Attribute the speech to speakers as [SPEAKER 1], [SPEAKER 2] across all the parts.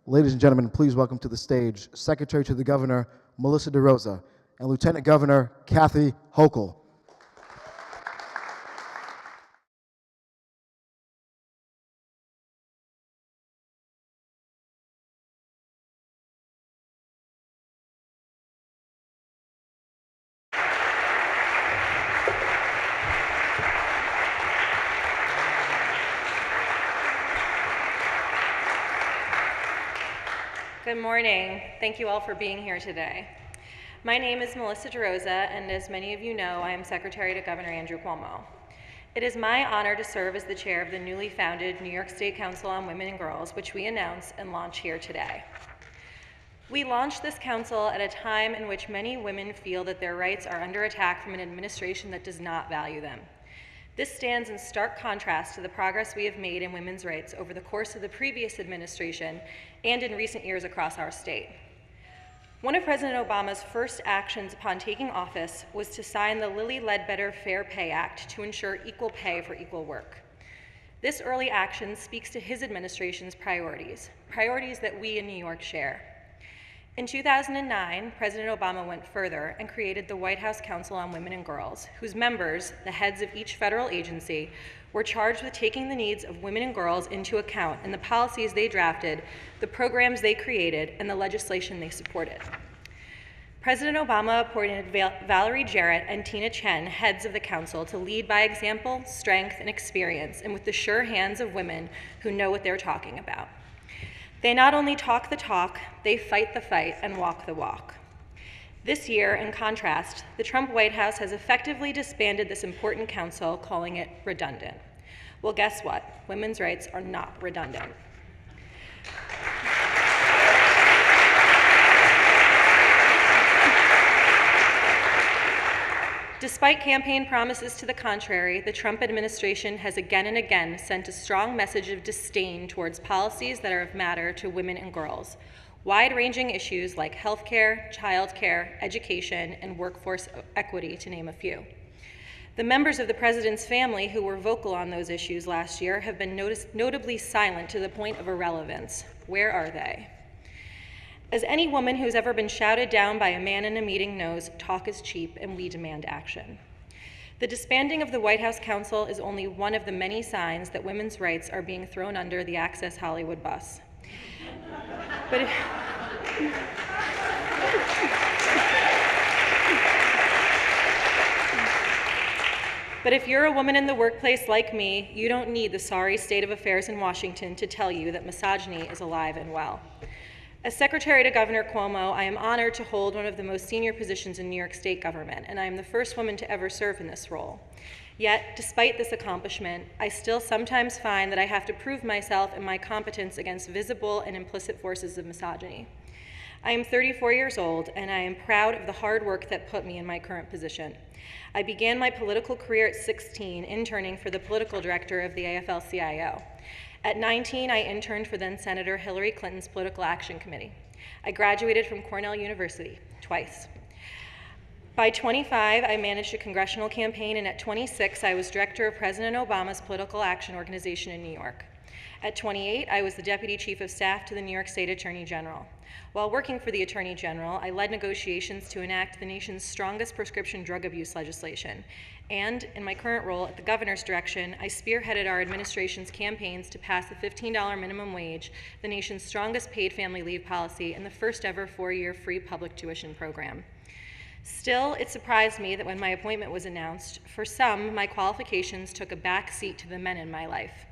[SPEAKER 1] Ladies and gentlemen, please welcome to the stage Secretary to the Governor, Melissa DeRosa, and Lieutenant Governor, Kathy Hochul.
[SPEAKER 2] Good morning. Thank you all for being here today. My name is Melissa DeRosa, and as many of you know, I am Secretary to Governor Andrew Cuomo. It is my honor to serve as the chair of the newly founded New York State Council on Women and Girls, which we announce and launch here today. We launched this council at a time in which many women feel that their rights are under attack from an administration that does not value them. This stands in stark contrast to the progress we have made in women's rights over the course of the previous administration and in recent years across our state. One of President Obama's first actions upon taking office was to sign the Lilly Ledbetter Fair Pay Act to ensure equal pay for equal work. This early action speaks to his administration's priorities that we in New York share. In 2009, President Obama went further and created the White House Council on Women and Girls, whose members, the heads of each federal agency, were charged with taking the needs of women and girls into account in the policies they drafted, the programs they created, and the legislation they supported. President Obama appointed Valerie Jarrett and Tina Chen, heads of the council, to lead by example, strength, and experience, and with the sure hands of women who know what they're talking about. They not only talk the talk, they fight the fight and walk the walk. This year, in contrast, the Trump White House has effectively disbanded this important council, calling it redundant. Well, guess what? Women's rights are not redundant. Despite campaign promises to the contrary, the Trump administration has again and again sent a strong message of disdain towards policies that are of matter to women and girls, wide-ranging issues like healthcare, childcare, education, and workforce equity, to name a few. The members of the president's family who were vocal on those issues last year have been notably silent to the point of irrelevance. Where are they? As any woman who's ever been shouted down by a man in a meeting knows, talk is cheap and we demand action. The disbanding of the White House Council is only one of the many signs that women's rights are being thrown under the Access Hollywood bus. But if you're a woman in the workplace like me, you don't need the sorry state of affairs in Washington to tell you that misogyny is alive and well. As Secretary to Governor Cuomo, I am honored to hold one of the most senior positions in New York State government, and I am the first woman to ever serve in this role. Yet, despite this accomplishment, I still sometimes find that I have to prove myself and my competence against visible and implicit forces of misogyny. I am 34 years old, and I am proud of the hard work that put me in my current position. I began my political career at 16, interning for the political director of the AFL-CIO. At 19, I interned for then Senator Hillary Clinton's Political Action Committee. I graduated from Cornell University twice. By 25, I managed a congressional campaign, and at 26, I was director of President Obama's Political Action Organization in New York. At 28, I was the Deputy Chief of Staff to the New York State Attorney General. While working for the Attorney General, I led negotiations to enact the nation's strongest prescription drug abuse legislation. And in my current role at the governor's direction, I spearheaded our administration's campaigns to pass the $15 minimum wage, the nation's strongest paid family leave policy, and the first ever 4-year free public tuition program. Still, it surprised me that when my appointment was announced, for some, my qualifications took a back seat to the men in my life.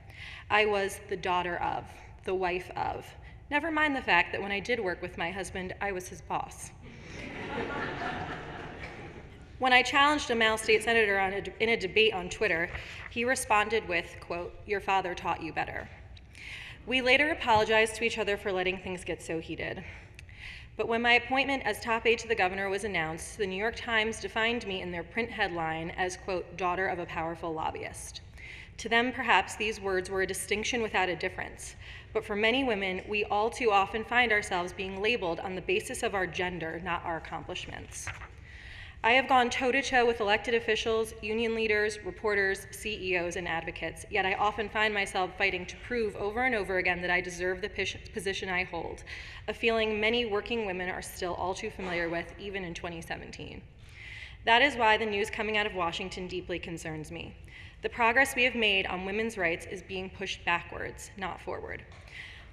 [SPEAKER 2] I was the daughter of, the wife of. Never mind the fact that when I did work with my husband, I was his boss. When I challenged a male state senator in a debate on Twitter, he responded with, quote, "Your father taught you better." We later apologized to each other for letting things get so heated. But when my appointment as top aide to the governor was announced, the New York Times defined me in their print headline as, quote, "daughter of a powerful lobbyist." To them, perhaps these words were a distinction without a difference. But for many women, we all too often find ourselves being labeled on the basis of our gender, not our accomplishments. I have gone toe-to-toe with elected officials, union leaders, reporters, CEOs, and advocates, yet I often find myself fighting to prove over and over again that I deserve the position I hold, a feeling many working women are still all too familiar with, even in 2017. That is why the news coming out of Washington deeply concerns me. The progress we have made on women's rights is being pushed backwards, not forward.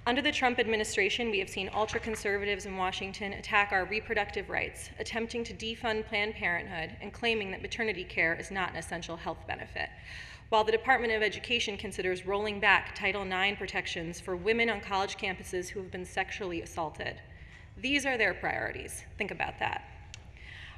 [SPEAKER 2] Under the Trump administration, we have seen ultra-conservatives in Washington attack our reproductive rights, attempting to defund Planned Parenthood and claiming that maternity care is not an essential health benefit, while the Department of Education considers rolling back Title IX protections for women on college campuses who have been sexually assaulted. These are their priorities. Think about that.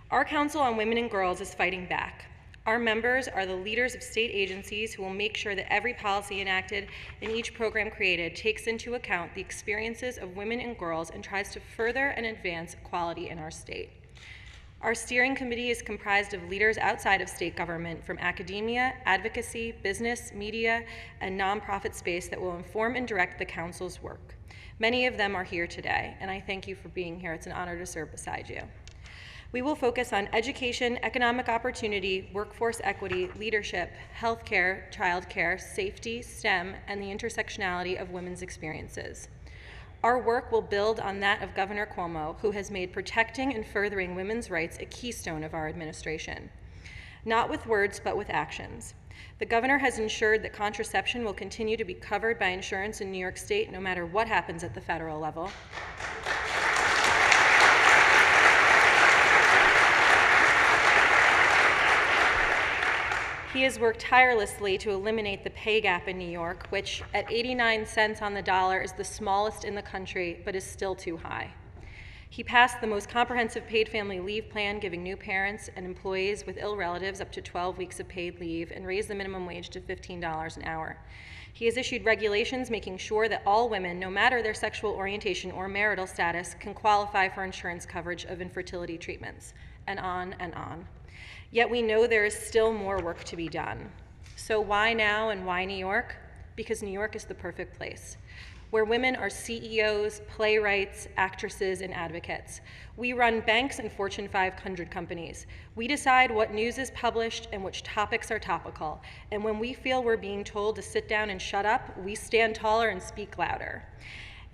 [SPEAKER 2] Our Council on Women and Girls is fighting back. Our members are the leaders of state agencies who will make sure that every policy enacted and each program created takes into account the experiences of women and girls and tries to further and advance equality in our state. Our steering committee is comprised of leaders outside of state government from academia, advocacy, business, media, and nonprofit space that will inform and direct the Council's work. Many of them are here today, and I thank you for being here. It's an honor to serve beside you. We will focus on education, economic opportunity, workforce equity, leadership, healthcare, childcare, safety, STEM, and the intersectionality of women's experiences. Our work will build on that of Governor Cuomo, who has made protecting and furthering women's rights a keystone of our administration. Not with words, but with actions. The governor has ensured that contraception will continue to be covered by insurance in New York State no matter what happens at the federal level. He has worked tirelessly to eliminate the pay gap in New York, which at 89 cents on the dollar is the smallest in the country, but is still too high. He passed the most comprehensive paid family leave plan, giving new parents and employees with ill relatives up to 12 weeks of paid leave, and raised the minimum wage to $15 an hour. He has issued regulations making sure that all women, no matter their sexual orientation or marital status, can qualify for insurance coverage of infertility treatments, and on and on. Yet we know there is still more work to be done. So why now and why New York? Because New York is the perfect place, where women are CEOs, playwrights, actresses, and advocates. We run banks and Fortune 500 companies. We decide what news is published and which topics are topical. And when we feel we're being told to sit down and shut up, we stand taller and speak louder.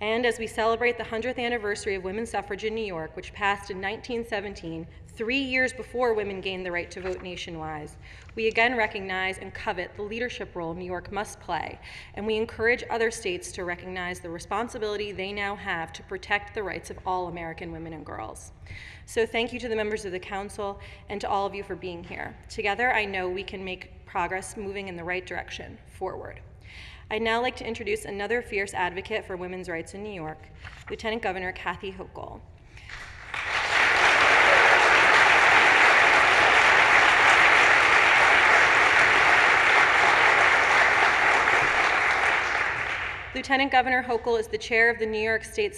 [SPEAKER 2] And as we celebrate the 100th anniversary of women's suffrage in New York, which passed in 1917, 3 years before women gained the right to vote nationwide, we again recognize and covet the leadership role New York must play, and we encourage other states to recognize the responsibility they now have to protect the rights of all American women and girls. So thank you to the members of the Council and to all of you for being here. Together, I know we can make progress moving in the right direction, forward. I'd now like to introduce another fierce advocate for women's rights in New York, Lieutenant Governor Kathy Hochul. Lieutenant Governor Hochul is the chair of the New York State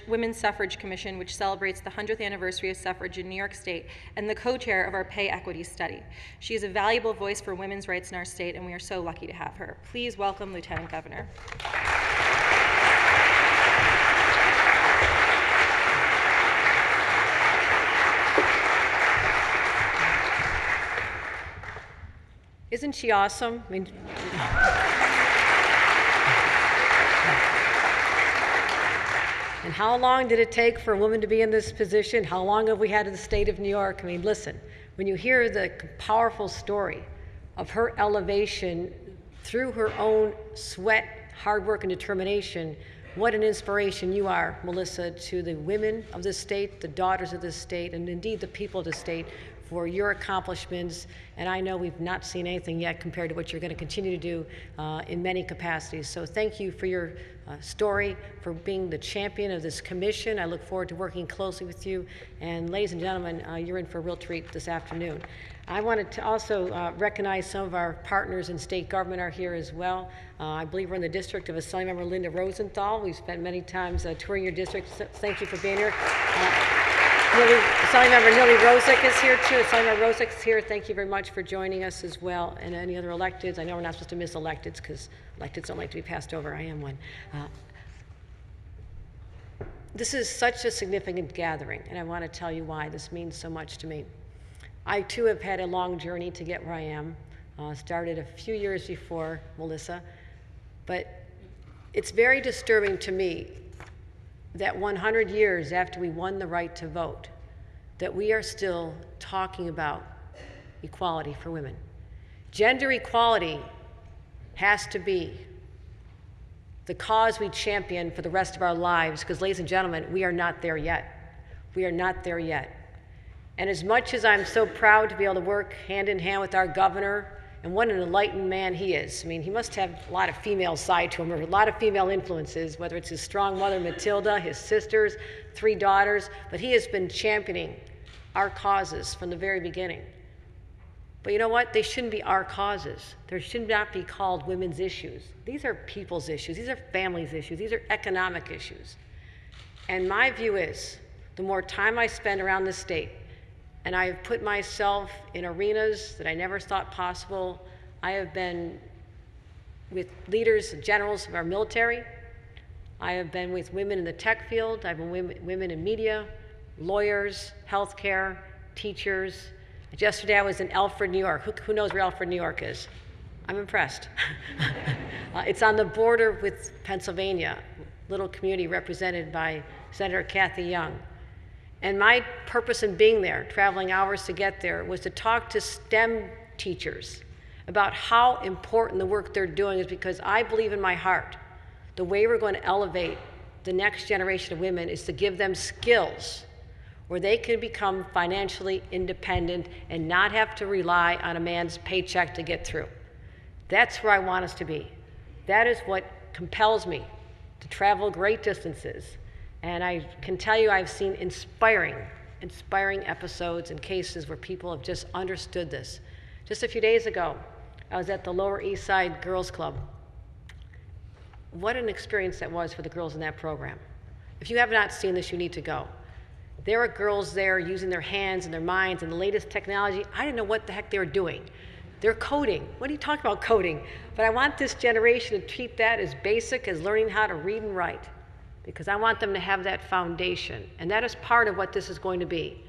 [SPEAKER 2] Women's Suffrage Commission, which celebrates the 100th anniversary of suffrage in New York State, and the co-chair of our pay equity study. She is a valuable voice for women's rights in our state, and we are so lucky to have her. Please welcome Lieutenant Governor.
[SPEAKER 3] Isn't she awesome? I mean, and how long did it take for a woman to be in this position? How long have we had in the state of New York? I mean, listen, when you hear the powerful story of her elevation through her own sweat, hard work, and determination, what an inspiration you are, Melissa, to the women of this state, the daughters of this state, and indeed the people of the state, for your accomplishments. And I know we've not seen anything yet compared to what you're going to continue to do in many capacities. So thank you for your story, for being the champion of this commission. I look forward to working closely with you. And ladies and gentlemen, you're in for a real treat this afternoon. I wanted to also recognize some of our partners in state government are here as well. I believe we're in the district of Assemblymember Linda Rosenthal. We've spent many times touring your district. So thank you for being here. Assemblymember Nili Rosick is here too. Assemblymember Rosick is here. Thank you very much for joining us as well. And any other electeds. I know we're not supposed to miss electeds because electeds don't like to be passed over. I am one. This is such a significant gathering, and I want to tell you why this means so much to me. I too have had a long journey to get where I am. Started a few years before Melissa, but it's very disturbing to me that 100 years after we won the right to vote, that we are still talking about equality for women. Gender equality has to be the cause we champion for the rest of our lives, because, ladies and gentlemen, we are not there yet. We are not there yet. And as much as I'm so proud to be able to work hand in hand with our governor, and what an enlightened man he is. I mean, he must have a lot of female side to him, or a lot of female influences, whether it's his strong mother, Matilda, his sisters, 3 daughters, but he has been championing our causes from the very beginning. But you know what? They shouldn't be our causes. They should not be called women's issues. These are people's issues. These are families' issues. These are economic issues. And my view is, the more time I spend around this state, and I have put myself in arenas that I never thought possible. I have been with leaders and generals of our military. I have been with women in the tech field. I've been with women in media, lawyers, healthcare, teachers. Yesterday I was in Alfred, New York. Who knows where Alfred, New York is? I'm impressed. It's on the border with Pennsylvania, little community represented by Senator Kathy Young. And my purpose in being there, traveling hours to get there, was to talk to STEM teachers about how important the work they're doing is, because I believe in my heart the way we're going to elevate the next generation of women is to give them skills where they can become financially independent and not have to rely on a man's paycheck to get through. That's where I want us to be. That is what compels me to travel great distances. And I can tell you I've seen inspiring episodes and cases where people have just understood this. Just a few days ago, I was at the Lower East Side Girls Club. What an experience that was for the girls in that program. If you have not seen this, you need to go. There are girls there using their hands and their minds and the latest technology. I didn't know what the heck they were doing. They're coding. What are you talking about, coding? But I want this generation to treat that as basic as learning how to read and write, because I want them to have that foundation. And that is part of what this is going to be.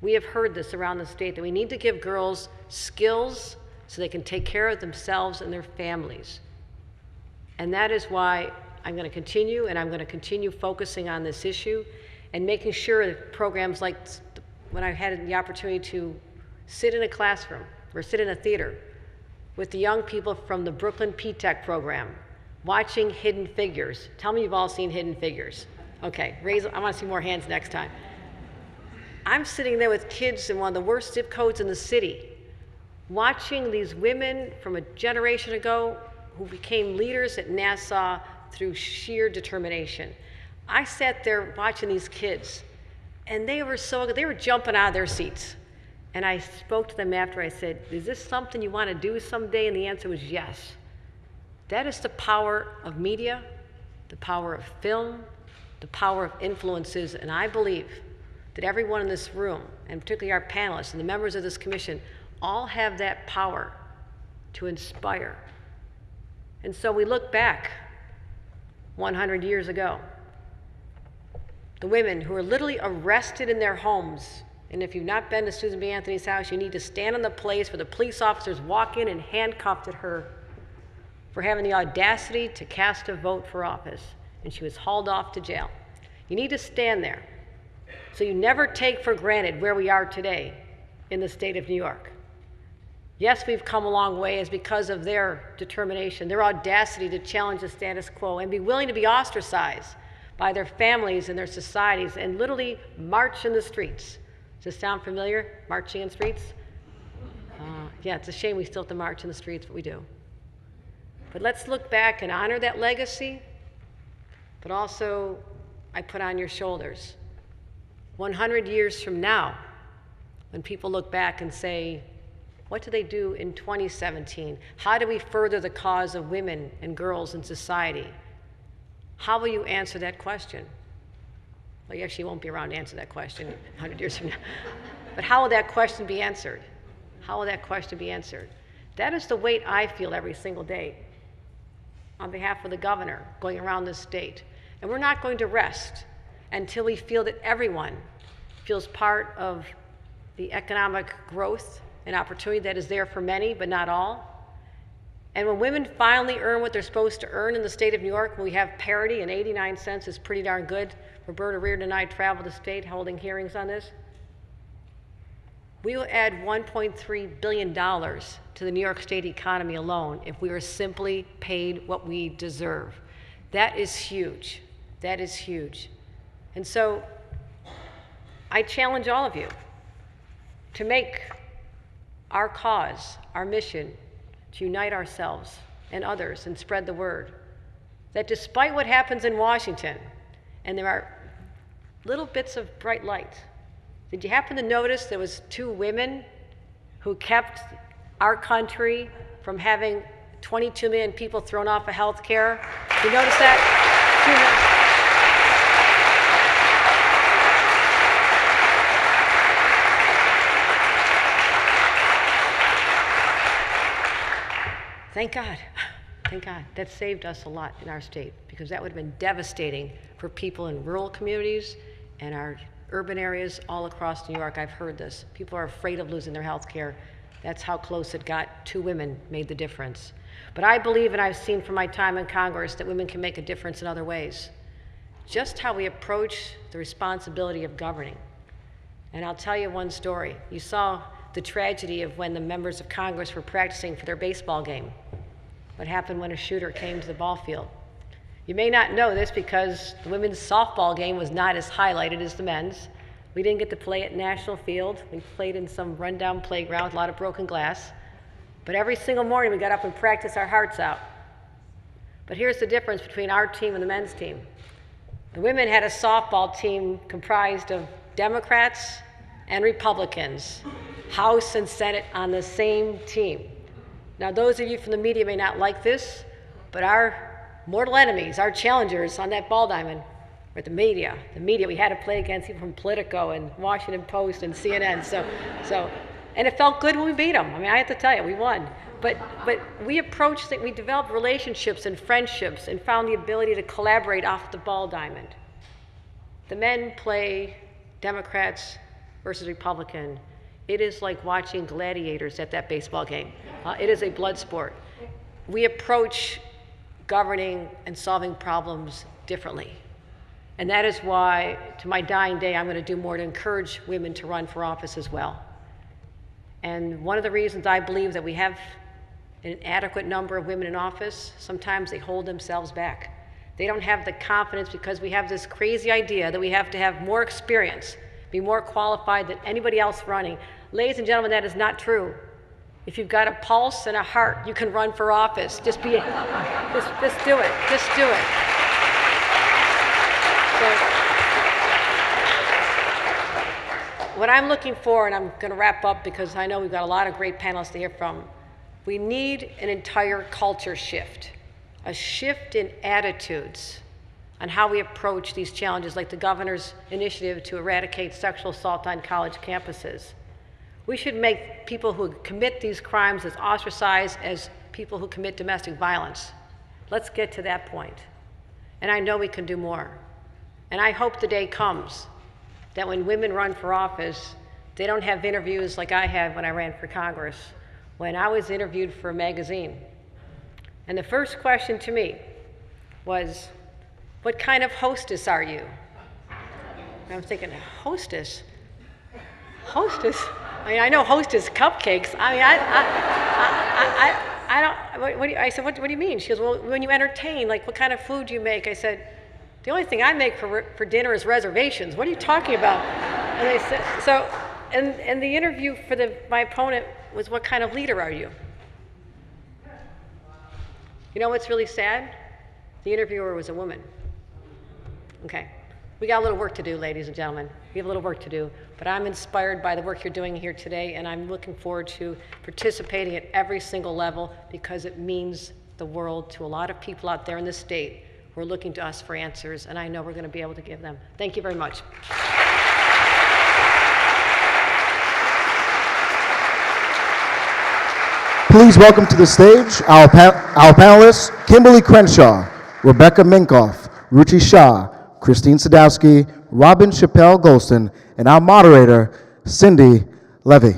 [SPEAKER 3] We have heard this around the state, that we need to give girls skills so they can take care of themselves and their families. And that is why I'm going to continue, and I'm going to continue focusing on this issue and making sure that programs like when I had the opportunity to sit in a classroom or sit in a theater with the young people from the Brooklyn P-Tech program, watching Hidden Figures. Tell me you've all seen Hidden Figures. Okay, I want to see more hands next time. I'm sitting there with kids in one of the worst zip codes in the city, watching these women from a generation ago who became leaders at NASA through sheer determination. I sat there watching these kids, and they were jumping out of their seats. And I spoke to them after. I said, is this something you want to do someday? And the answer was yes. That is the power of media, the power of film, the power of influences, and I believe that everyone in this room, and particularly our panelists and the members of this commission, all have that power to inspire. And so we look back 100 years ago, the women who were literally arrested in their homes. And if you've not been to Susan B. Anthony's house, you need to stand in the place where the police officers walk in and handcuffed her for having the audacity to cast a vote for office, and she was hauled off to jail. You need to stand there so you never take for granted where we are today in the state of New York. Yes, we've come a long way as because of their determination, their audacity to challenge the status quo and be willing to be ostracized by their families and their societies and literally march in the streets. Does this sound familiar, marching in streets? Yeah, it's a shame we still have to march in the streets, but we do. But let's look back and honor that legacy, but also I put on your shoulders. 100 years from now, when people look back and say, what do they do in 2017? How do we further the cause of women and girls in society? How will you answer that question? Well, you actually won't be around to answer that question 100 years from now. But how will that question be answered? How will that question be answered? That is the weight I feel every single day on behalf of the governor going around this state. And we're not going to rest until we feel that everyone feels part of the economic growth and opportunity that is there for many, but not all. And when women finally earn what they're supposed to earn in the state of New York, when we have parity and 89 cents is pretty darn good. Roberta Reardon and I traveled the state holding hearings on this. We will add $1.3 billion to the New York State economy alone if we were simply paid what we deserve. That is huge. That is huge. And so I challenge all of you to make our cause, our mission, to unite ourselves and others and spread the word that despite what happens in Washington, and there are little bits of bright light. Did you happen to notice there was 2 women who kept our country from having 22 million people thrown off of health care? Did you notice that? 2 minutes. Thank God. Thank God. That saved us a lot in our state, because that would have been devastating for people in rural communities and our urban areas all across New York. I've heard this. People are afraid of losing their health care. That's how close it got. 2 women made the difference. But I believe, and I've seen from my time in Congress, that women can make a difference in other ways. Just how we approach the responsibility of governing. And I'll tell you one story. You saw the tragedy of when the members of Congress were practicing for their baseball game. What happened when a shooter came to the ball field. You may not know this because the women's softball game was not as highlighted as the men's. We didn't get to play at National Field. We played in some rundown playground with a lot of broken glass. But every single morning we got up and practiced our hearts out. But here's the difference between our team and the men's team. The women had a softball team comprised of Democrats and Republicans, House and Senate on the same team. Now, those of you from the media may not like this, but our mortal enemies, our challengers on that ball diamond, were the media. The media, we had to play against people from Politico and Washington Post and CNN. And it felt good when we beat them. I mean, I have to tell you, we won. But we approached it, we developed relationships and friendships and found the ability to collaborate off the ball diamond. The men play Democrats versus Republican. It is like watching gladiators at that baseball game. It is a blood sport. We approach governing and solving problems differently. And that is why, to my dying day, I'm going to do more to encourage women to run for office as well. And one of the reasons I believe that we have an adequate number of women in office, sometimes they hold themselves back. They don't have the confidence because we have this crazy idea that we have to have more experience, be more qualified than anybody else running. Ladies and gentlemen, that is not true. If you've got a pulse and a heart, you can run for office. Just do it. Just do it. So, what I'm looking for, and I'm going to wrap up because I know we've got a lot of great panelists to hear from, we need an entire culture shift, a shift in attitudes on how we approach these challenges, like the governor's initiative to eradicate sexual assault on college campuses. We should make people who commit these crimes as ostracized as people who commit domestic violence. Let's get to that point. And I know we can do more. And I hope the day comes that when women run for office, they don't have interviews like I had when I ran for Congress, when I was interviewed for a magazine. And the first question to me was, what kind of hostess are you? And I'm thinking, hostess? Hostess? I mean, I know hostess cupcakes. I mean, I don't, I said, what do you mean? She goes, well, when you entertain, like, what kind of food do you make? I said, the only thing I make for dinner is reservations. What are you talking about? And they said, so, and the interview for my opponent was, what kind of leader are you? You know what's really sad? The interviewer was a woman. Okay. We got a little work to do, ladies and gentlemen. We have a little work to do, but I'm inspired by the work you're doing here today, and I'm looking forward to participating at every single level because it means the world to a lot of people out there in this state who are looking to us for answers, and I know we're going to be able to give them. Thank you very much.
[SPEAKER 1] Please welcome to the stage our panelists, Kimberly Crenshaw, Rebecca Minkoff, Ruchi Shah, Christine Sadowski, Robin Chappelle Golston, and our moderator, Cindy Levy.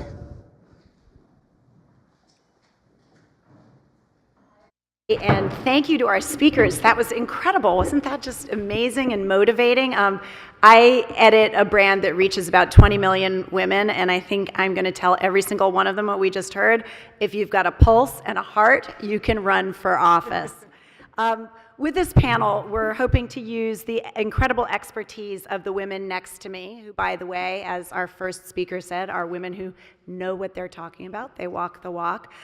[SPEAKER 4] And thank you to our speakers. That was incredible. Wasn't that just amazing and motivating? I edit a brand that reaches about 20 million women, and I think I'm going to tell every single one of them what we just heard. If you've got a pulse and a heart, you can run for office. With this panel, we're hoping to use the incredible expertise of the women next to me, who, by the way, as our first speaker said, are women who know what they're talking about. They walk the walk.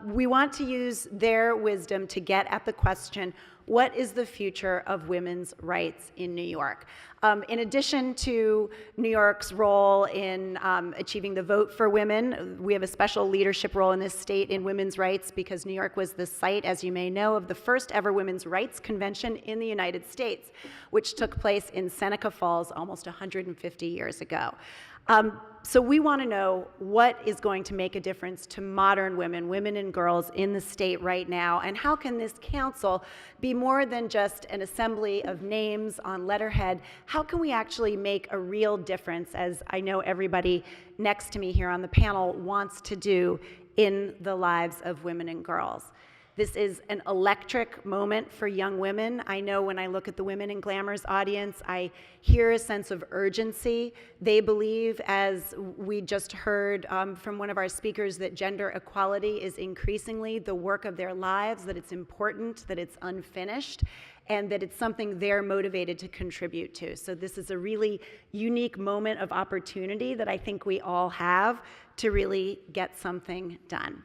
[SPEAKER 4] We want to use their wisdom to get at the question, what is the future of women's rights in New York? In addition to New York's role in achieving the vote for women, we have a special leadership role in this state in women's rights because New York was the site, as you may know, of the first ever women's rights convention in the United States, which took place in Seneca Falls almost 150 years ago. So we want to know what is going to make a difference to modern women, women and girls in the state right now, and how can this council be more than just an assembly of names on letterhead? How can we actually make a real difference, as I know everybody next to me here on the panel wants to do, in the lives of women and girls? This is an electric moment for young women. I know when I look at the Women in Glamour's audience, I hear a sense of urgency. They believe, as we just heard from one of our speakers, that gender equality is increasingly the work of their lives, that it's important, that it's unfinished, and that it's something they're motivated to contribute to. So this is a really unique moment of opportunity that I think we all have to really get something done.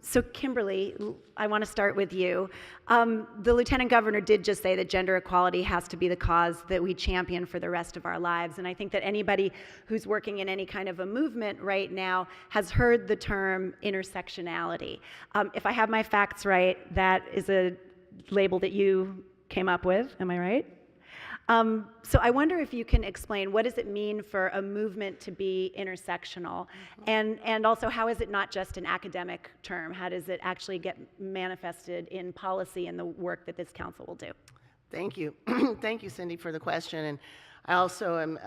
[SPEAKER 4] So Kimberly, I want to start with you. The Lieutenant Governor did just say that gender equality has to be the cause that we champion for the rest of our lives. And I think that anybody who's working in any kind of a movement right now has heard the term intersectionality. If I have my facts right, that is a label that you came up with, am I right? So I wonder if you can explain, what does it mean for a movement to be intersectional? And also, how is it not just an academic term? How does it actually get manifested in policy and the work that this council will do?
[SPEAKER 5] Thank you. Thank you, Cindy, for the question. And I also am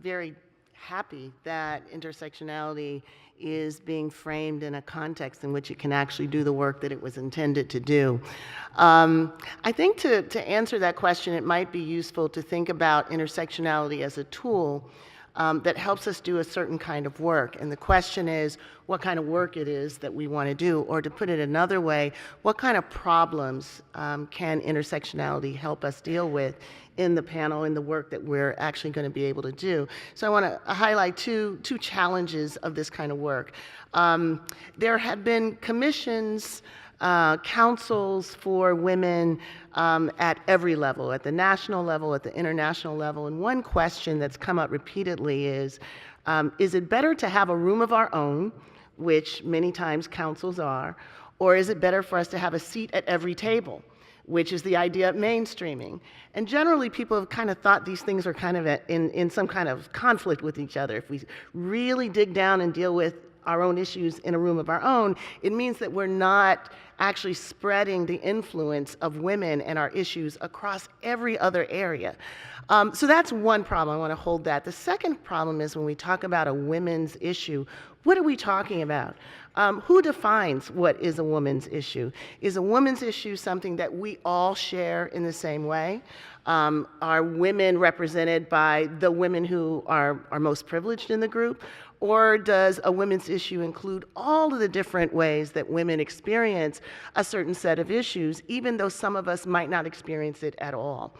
[SPEAKER 5] very happy that intersectionality is being framed in a context in which it can actually do the work that it was intended to do. I think to answer that question, it might be useful to think about intersectionality as a tool that helps us do a certain kind of work. And the question is, what kind of work it is that we want to do, or to put it another way, what kind of problems can intersectionality help us deal with in the panel, in the work that we're actually going to be able to do. So I want to highlight two challenges of this kind of work. There have been commissions, councils for women at every level, at the national level, at the international level, and one question that's come up repeatedly is it better to have a room of our own, which many times councils are, or is it better for us to have a seat at every table, which is the idea of mainstreaming? And generally, people have kind of thought these things are kind of in some kind of conflict with each other. If we really dig down and deal with our own issues in a room of our own, it means that we're not actually spreading the influence of women and our issues across every other area. So that's one problem. I want to hold that. The second problem is when we talk about a women's issue, what are we talking about? Who defines what is a woman's issue? Is a woman's issue something that we all share in the same way? Are women represented by the women who are most privileged in the group? Or does a women's issue include all of the different ways that women experience a certain set of issues, even though some of us might not experience it at all?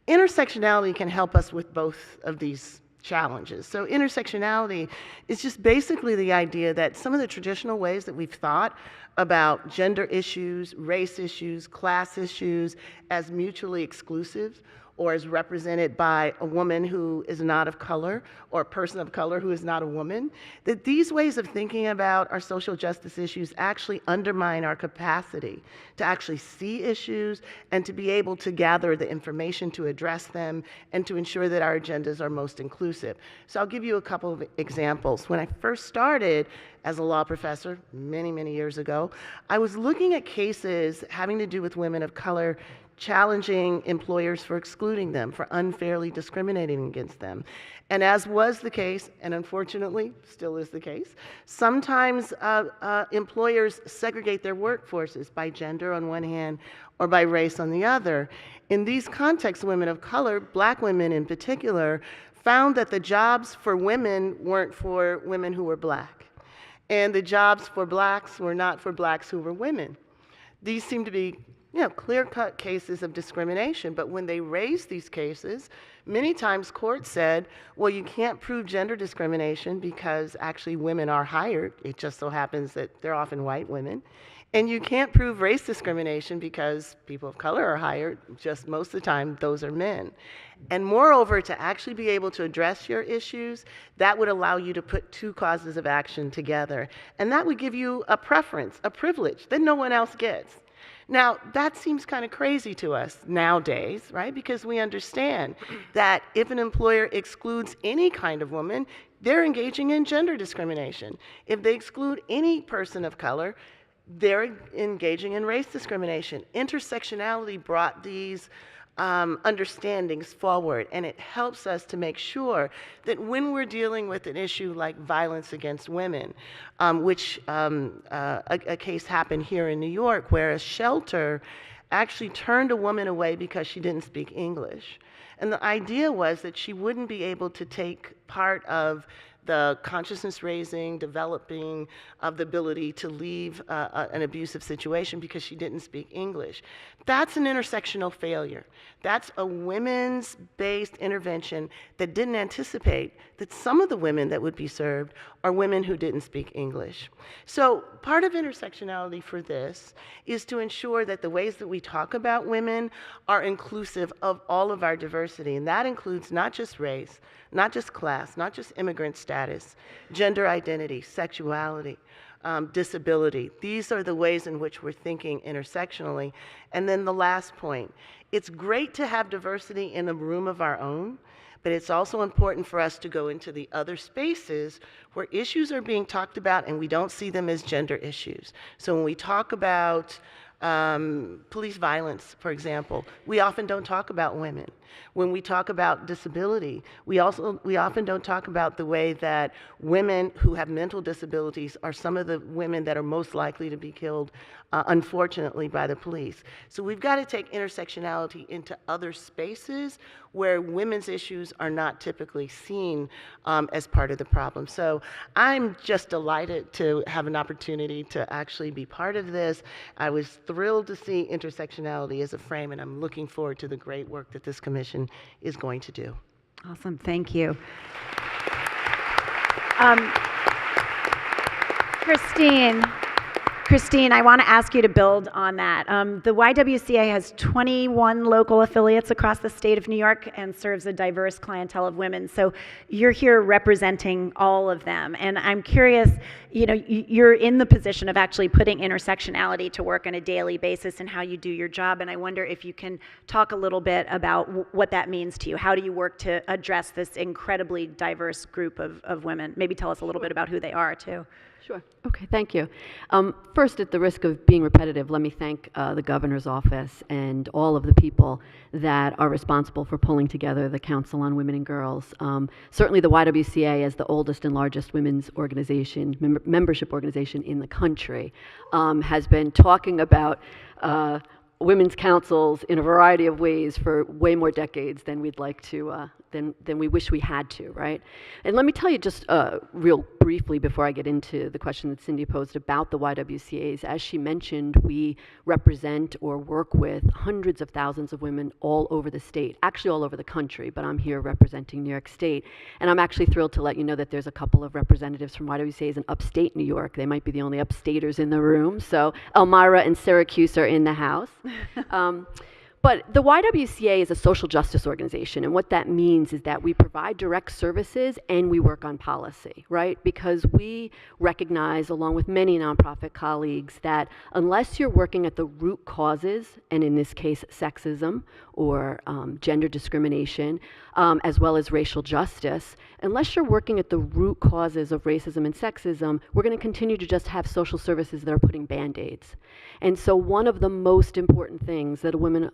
[SPEAKER 5] Intersectionality can help us with both of these challenges. So intersectionality is just basically the idea that some of the traditional ways that we've thought about gender issues, race issues, class issues as mutually exclusive, or as represented by a woman who is not of color, or a person of color who is not a woman, that these ways of thinking about our social justice issues actually undermine our capacity to actually see issues and to be able to gather the information to address them and to ensure that our agendas are most inclusive. So I'll give you a couple of examples. When I first started as a law professor many, many years ago, I was looking at cases having to do with women of color challenging employers for excluding them, for unfairly discriminating against them. And as was the case, and unfortunately still is the case, sometimes employers segregate their workforces by gender on one hand or by race on the other. In these contexts, women of color, black women in particular, found that the jobs for women weren't for women who were black, and the jobs for blacks were not for blacks who were women. These seem to be clear-cut cases of discrimination, but when they raised these cases, many times courts said, well, you can't prove gender discrimination because actually women are hired. It just so happens that they're often white women. And you can't prove race discrimination because people of color are hired. Just most of the time, those are men. And moreover, to actually be able to address your issues, that would allow you to put two causes of action together. And that would give you a preference, a privilege that no one else gets. Now, that seems kind of crazy to us nowadays, right? Because we understand that if an employer excludes any kind of woman, they're engaging in gender discrimination. If they exclude any person of color, they're engaging in race discrimination. Intersectionality brought these understandings forward, and it helps us to make sure that when we're dealing with an issue like violence against women, which a case happened here in New York where a shelter actually turned a woman away because she didn't speak English. And the idea was that she wouldn't be able to take part of the consciousness raising, developing of the ability to leave an abusive situation because she didn't speak English. That's an intersectional failure. That's a women's-based intervention that didn't anticipate that some of the women that would be served are women who didn't speak English. So part of intersectionality for this is to ensure that the ways that we talk about women are inclusive of all of our diversity, and that includes not just race, not just class, not just immigrant status, gender identity, sexuality, disability. These are the ways in which we're thinking intersectionally. And then the last point, it's great to have diversity in a room of our own, but it's also important for us to go into the other spaces where issues are being talked about and we don't see them as gender issues. So when we talk about police violence, for example, we often don't talk about women. When we talk about disability, we often don't talk about the way that women who have mental disabilities are some of the women that are most likely to be killed, unfortunately, by the police. So we've got to take intersectionality into other spaces where women's issues are not typically seen as part of the problem. So I'm just delighted to have an opportunity to actually be part of this. I was thrilled to see intersectionality as a frame, and I'm looking forward to the great work that this commission is going to do.
[SPEAKER 4] Awesome, thank you. Christine, I want to ask you to build on that. The YWCA has 21 local affiliates across the state of New York and serves a diverse clientele of women. So you're here representing all of them. And I'm curious, you're in the position of actually putting intersectionality to work on a daily basis and how you do your job. And I wonder if you can talk a little bit about what that means to you. How do you work to address this incredibly diverse group of women? Maybe tell us a little bit about who they are, too.
[SPEAKER 6] Sure. Okay, thank you. First, at the risk of being repetitive, let me thank the governor's office and all of the people that are responsible for pulling together the Council on Women and Girls. Certainly the YWCA, as the oldest and largest women's organization, membership organization in the country, has been talking about women's councils in a variety of ways for way more decades than we'd like to, than we wish we had to, right? And let me tell you just real briefly before I get into the question that Cindy posed about the YWCAs. As she mentioned, we represent or work with hundreds of thousands of women all over the state, actually all over the country, but I'm here representing New York State. And I'm actually thrilled to let you know that there's a couple of representatives from YWCAs in upstate New York. They might be the only upstaters in the room. So Elmira and Syracuse are in the house. But the YWCA is a social justice organization, and what that means is that we provide direct services and we work on policy, right? Because we recognize, along with many nonprofit colleagues, that unless you're working at the root causes, and in this case sexism or gender discrimination, as well as racial justice, unless you're working at the root causes of racism and sexism, we're going to continue to just have social services that are putting Band-Aids. And so one of the most important things that a woman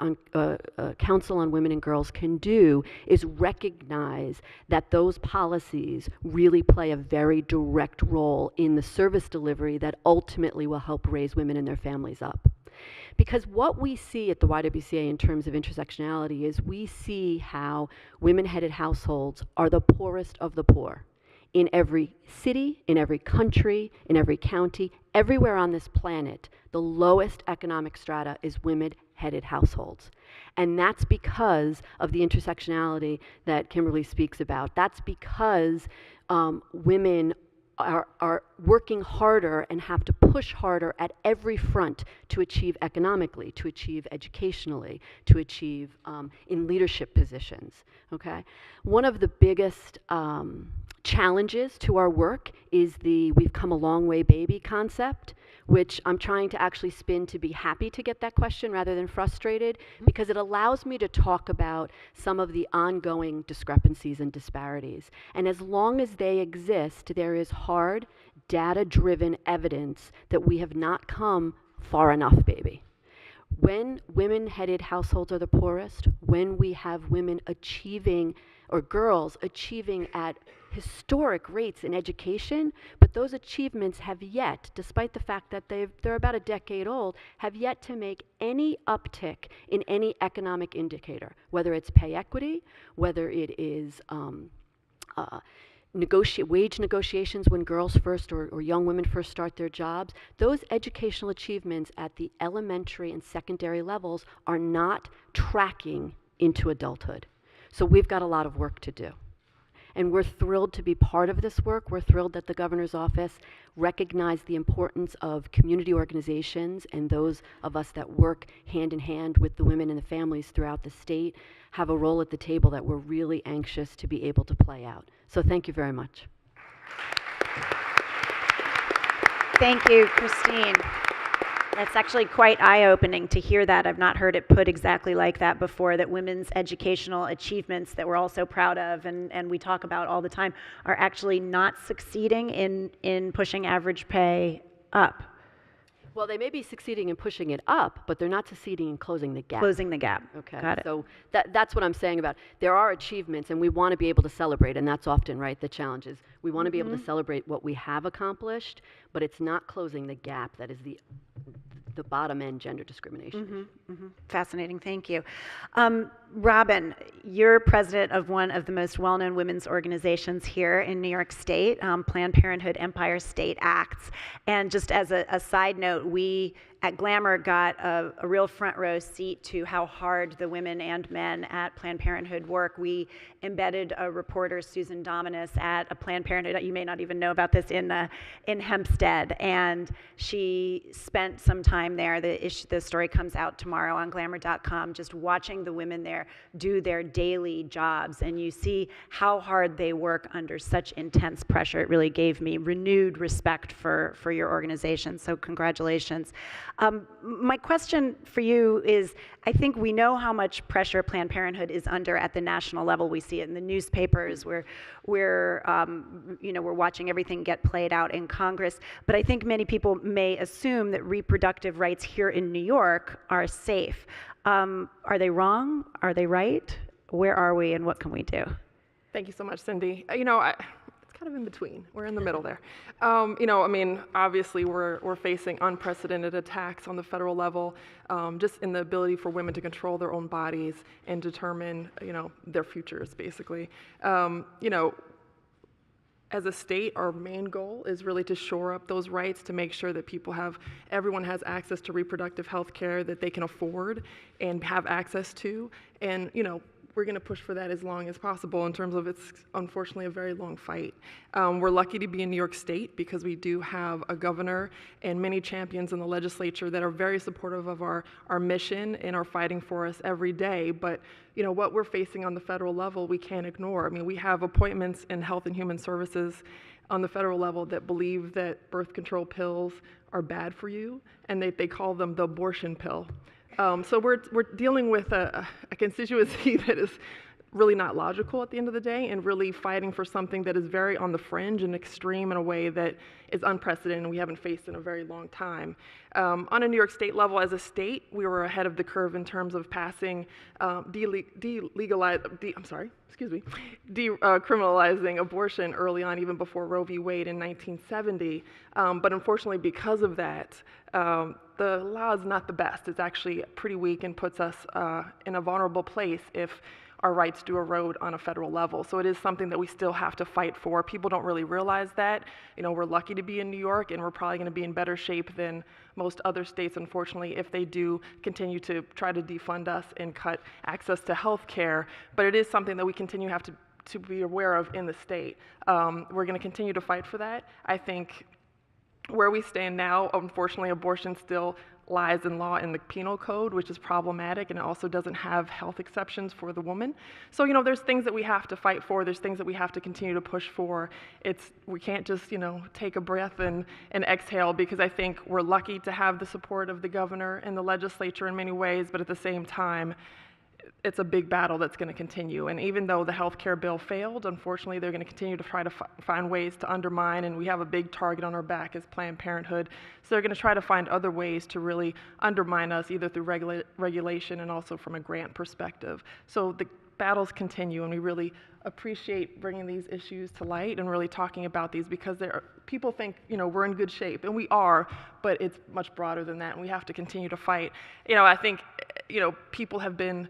[SPEAKER 6] Council on Women and Girls can do is recognize that those policies really play a very direct role in the service delivery that ultimately will help raise women and their families up. Because what we see at the YWCA in terms of intersectionality is we see how women-headed households are the poorest of the poor. In every city, in every country, in every county, everywhere on this planet, the lowest economic strata is women-headed households. And that's because of the intersectionality that Kimberly speaks about. That's because women are working harder and have to push harder at every front to achieve economically, to achieve educationally, to achieve in leadership positions, okay? One of the biggest challenges to our work is the "we've come a long way, baby" concept, which I'm trying to actually spin to be happy to get that question rather than frustrated, because it allows me to talk about some of the ongoing discrepancies and disparities. And as long as they exist, there is hard, data-driven evidence that we have not come far enough, baby. When women-headed households are the poorest, when we have women achieving, or girls achieving at historic rates in education, but those achievements have yet, despite the fact that they're about a decade old, have yet to make any uptick in any economic indicator, whether it's pay equity, whether it is wage negotiations when girls first or young women first start their jobs. Those educational achievements at the elementary and secondary levels are not tracking into adulthood. So we've got a lot of work to do. And we're thrilled to be part of this work. We're thrilled that the governor's office recognized the importance of community organizations, and those of us that work hand in hand with the women and the families throughout the state have a role at the table that we're really anxious to be able to play out. So thank you very much.
[SPEAKER 4] Thank you, Christine. That's actually quite eye-opening to hear that. I've not heard it put exactly like that before, that women's educational achievements that we're all so proud of and we talk about all the time are actually not succeeding in pushing average pay up.
[SPEAKER 6] Well, they may be succeeding in pushing it up, but they're not succeeding in closing the gap.
[SPEAKER 4] Closing the gap.
[SPEAKER 6] Okay.
[SPEAKER 4] Got it.
[SPEAKER 6] So that's what I'm saying about there are achievements, and we want to be able to celebrate, and that's often, right, the challenge is we want to be able to celebrate what we have accomplished, but it's not closing the gap that is the bottom end gender discrimination.
[SPEAKER 4] Fascinating, thank you. Robin, you're president of one of the most well-known women's organizations here in New York State, Planned Parenthood Empire State Acts. And just as a side note, we at Glamour got a real front row seat to how hard the women and men at Planned Parenthood work. We embedded a reporter, Susan Dominus, at a Planned Parenthood, you may not even know about this, in Hempstead, and she spent some time there. The story comes out tomorrow on glamour.com, just watching the women there do their daily jobs, and you see how hard they work under such intense pressure. It really gave me renewed respect for your organization, so congratulations. My question for you is, I think we know how much pressure Planned Parenthood is under at the national level. We see it in the newspapers. We're watching everything get played out in Congress. But I think many people may assume that reproductive rights here in New York are safe. Are they wrong? Are they right? Where are we, and what can we do?
[SPEAKER 7] Thank you so much, Cindy. It's kind of in between. We're in the middle there. Obviously we're facing unprecedented attacks on the federal level, just in the ability for women to control their own bodies and determine, their futures, basically. As a state, our main goal is really to shore up those rights, to make sure that everyone has access to reproductive health care that they can afford and have access to. And, we're going to push for that as long as possible in terms of it's unfortunately a very long fight. We're lucky to be in New York State because we do have a governor and many champions in the legislature that are very supportive of our mission and are fighting for us every day. But what we're facing on the federal level, we can't ignore. We have appointments in Health and Human Services on the federal level that believe that birth control pills are bad for you, and they call them the abortion pill. So we're dealing with a constituency that is really not logical at the end of the day, and really fighting for something that is very on the fringe and extreme in a way that is unprecedented and we haven't faced in a very long time. On a New York State level, as a state, we were ahead of the curve in terms of passing decriminalizing abortion early on, even before Roe v. Wade in 1970. But unfortunately, because of that, the law is not the best. It's actually pretty weak and puts us in a vulnerable place if our rights do erode on a federal level. So it is something that we still have to fight for. People don't really realize that. You know, we're lucky to be in New York, and we're probably going to be in better shape than most other states, unfortunately, if they do continue to try to defund us and cut access to health care. But it is something that we continue to have to be aware of in the state. We're going to continue to fight for that. I think where we stand now, unfortunately, abortion still lies in law in the penal code, which is problematic, and it also doesn't have health exceptions for the woman. So, you know, there's things that we have to fight for, there's things that we have to continue to push for. We can't just, you know, take a breath and exhale, because I think we're lucky to have the support of the governor and the legislature in many ways, but at the same time, it's a big battle that's going to continue. And even though the health care bill failed, unfortunately, they're going to continue to try to find ways to undermine, and we have a big target on our back as Planned Parenthood. So they're going to try to find other ways to really undermine us, either through regulation and also from a grant perspective. So the battles continue, and we really appreciate bringing these issues to light and really talking about these, because people think, you know, we're in good shape, and we are, but it's much broader than that, and we have to continue to fight. You know, I think, you know, people have been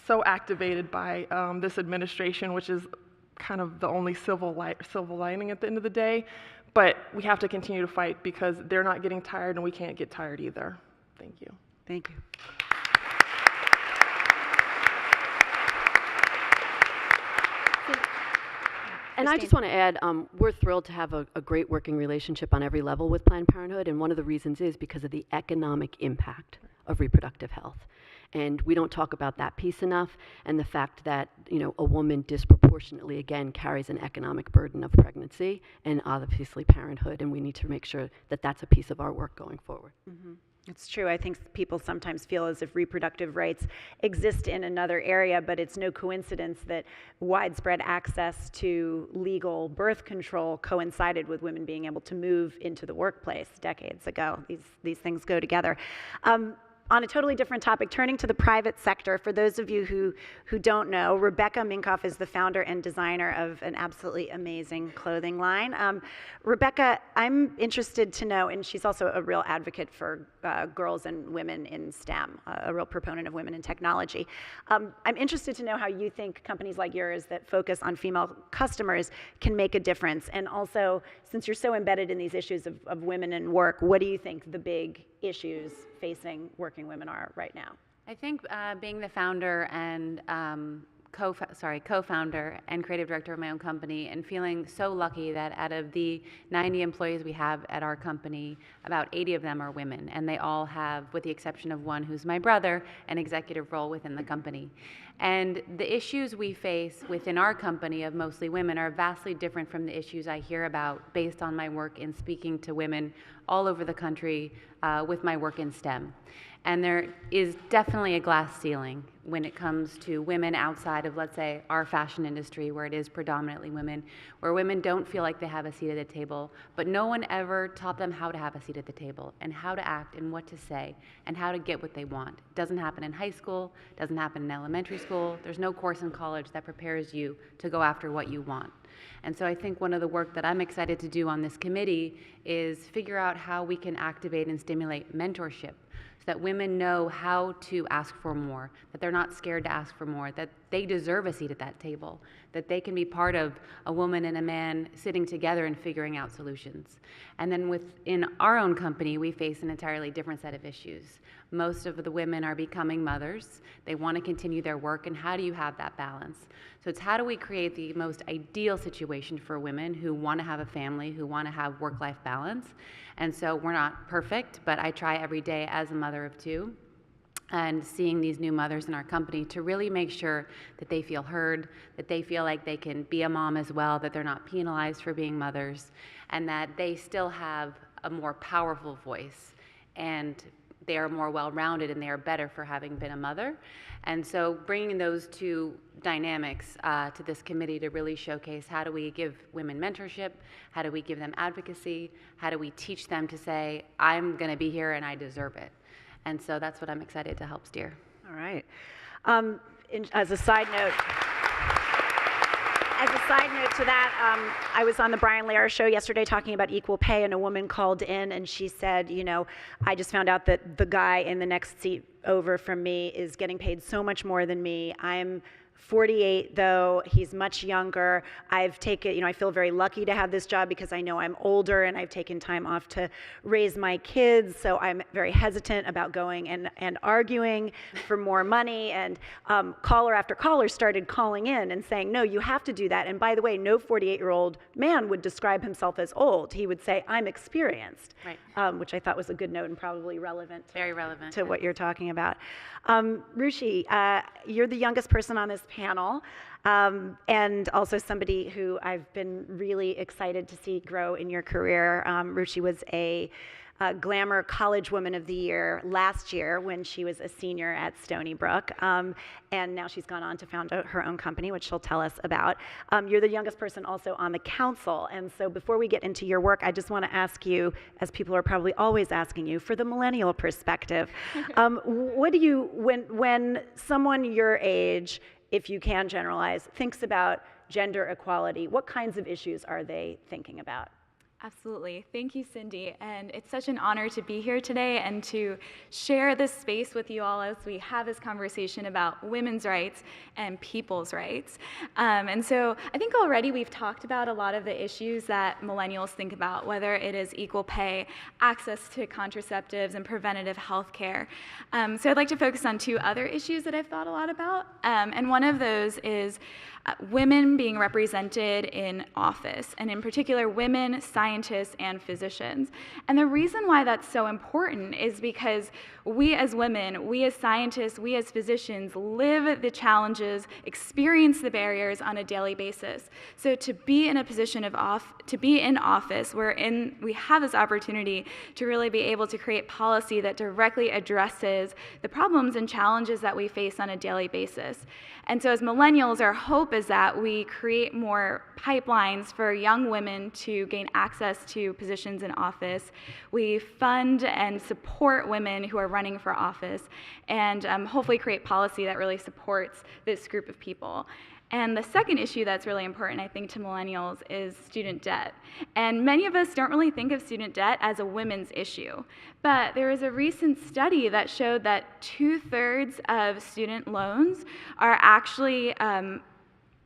[SPEAKER 7] so activated by this administration, which is kind of the only silver lining at the end of the day. But we have to continue to fight, because they're not getting tired, and we can't get tired either. Thank you.
[SPEAKER 4] Thank you.
[SPEAKER 6] And I just want to add, we're thrilled to have a great working relationship on every level with Planned Parenthood, and one of the reasons is because of the economic impact of reproductive health. And we don't talk about that piece enough, and the fact that, you know, a woman disproportionately, again, carries an economic burden of pregnancy and obviously parenthood, and we need to make sure that that's a piece of our work going forward.
[SPEAKER 4] Mm-hmm. It's true. I think people sometimes feel as if reproductive rights exist in another area, but it's no coincidence that widespread access to legal birth control coincided with women being able to move into the workplace decades ago. These things go together. On a totally different topic, turning to the private sector, for those of you who don't know, Rebecca Minkoff is the founder and designer of an absolutely amazing clothing line. Rebecca, I'm interested to know, and she's also a real advocate for girls and women in STEM, a real proponent of women in technology. I'm interested to know how you think companies like yours that focus on female customers can make a difference. And also, since you're so embedded in these issues of women in work, what do you think the big issues facing working women are right now?
[SPEAKER 8] I think being the founder and co-founder and creative director of my own company, and feeling so lucky that out of the 90 employees we have at our company, about 80 of them are women, and they all have, with the exception of one who's my brother, an executive role within the company. And the issues we face within our company of mostly women are vastly different from the issues I hear about based on my work in speaking to women all over the country with my work in STEM. And there is definitely a glass ceiling when it comes to women outside of, let's say, our fashion industry, where it is predominantly women, where women don't feel like they have a seat at the table, but no one ever taught them how to have a seat at the table, and how to act, and what to say, and how to get what they want. It doesn't happen in high school, doesn't happen in elementary school. There's no course in college that prepares you to go after what you want. And so I think one of the work that I'm excited to do on this committee is figure out how we can activate and stimulate mentorship, so that women know how to ask for more, that they're not scared to ask for more, that they deserve a seat at that table, that they can be part of a woman and a man sitting together and figuring out solutions. And then within our own company, we face an entirely different set of issues. Most of the women are becoming mothers. They want to continue their work, and how do you have that balance? So it's how do we create the most ideal situation for women who want to have a family, who want to have work-life balance. And so we're not perfect, but I try every day as a mother of two, and seeing these new mothers in our company to really make sure that they feel heard, that they feel like they can be a mom as well, that they're not penalized for being mothers, and that they still have a more powerful voice. And they are more well-rounded and they are better for having been a mother. And so bringing those two dynamics to this committee to really showcase how do we give women mentorship, how do we give them advocacy, how do we teach them to say, I'm going to be here and I deserve it. And so that's what I'm excited to help steer.
[SPEAKER 4] All right. As a side note, to that, I was on the Brian Lehrer show yesterday talking about equal pay, and a woman called in and she said, you know, I just found out that the guy in the next seat over from me is getting paid so much more than me. I'm 48 though, he's much younger. I've taken, you know, I feel very lucky to have this job because I know I'm older and I've taken time off to raise my kids, so I'm very hesitant about going and arguing for more money. And caller after caller started calling in and saying, no, you have to do that. And by the way, no 48-year-old man would describe himself as old. He would say, I'm experienced,
[SPEAKER 8] right.
[SPEAKER 4] Which I thought was a good note and probably relevant.
[SPEAKER 8] Very relevant
[SPEAKER 4] to what you're talking about. Ruchi, you're the youngest person on this panel, and also somebody who I've been really excited to see grow in your career. Ruchi was a Glamour College Woman of the Year last year when she was a senior at Stony Brook, and now she's gone on to found her own company, which she'll tell us about. You're the youngest person also on the council, and so before we get into your work, I just want to ask you, as people are probably always asking you, for the millennial perspective, what do you, when someone your age, if you can generalize, thinks about gender equality, what kinds of issues are they thinking about?
[SPEAKER 9] Absolutely. Thank you, Cindy. And it's such an honor to be here today and to share this space with you all as we have this conversation about women's rights and people's rights. And so I think already we've talked about a lot of the issues that millennials think about, whether it is equal pay, access to contraceptives, and preventative health care. So I'd like to focus on two other issues that I've thought a lot about. And one of those is women being represented in office, and in particular women scientists and physicians. And the reason why that's so important is because we as women, we as scientists, we as physicians live the challenges, experience the barriers on a daily basis. So to be in a position of to be in office, we have this opportunity to really be able to create policy that directly addresses the problems and challenges that we face on a daily basis. And so as millennials, our hope is that we create more pipelines for young women to gain access to positions in office. We fund and support women who are running for office, and hopefully create policy that really supports this group of people. And the second issue that's really important, I think, to millennials is student debt. And many of us don't really think of student debt as a women's issue. But there was a recent study that showed that 2/3 of student loans are actually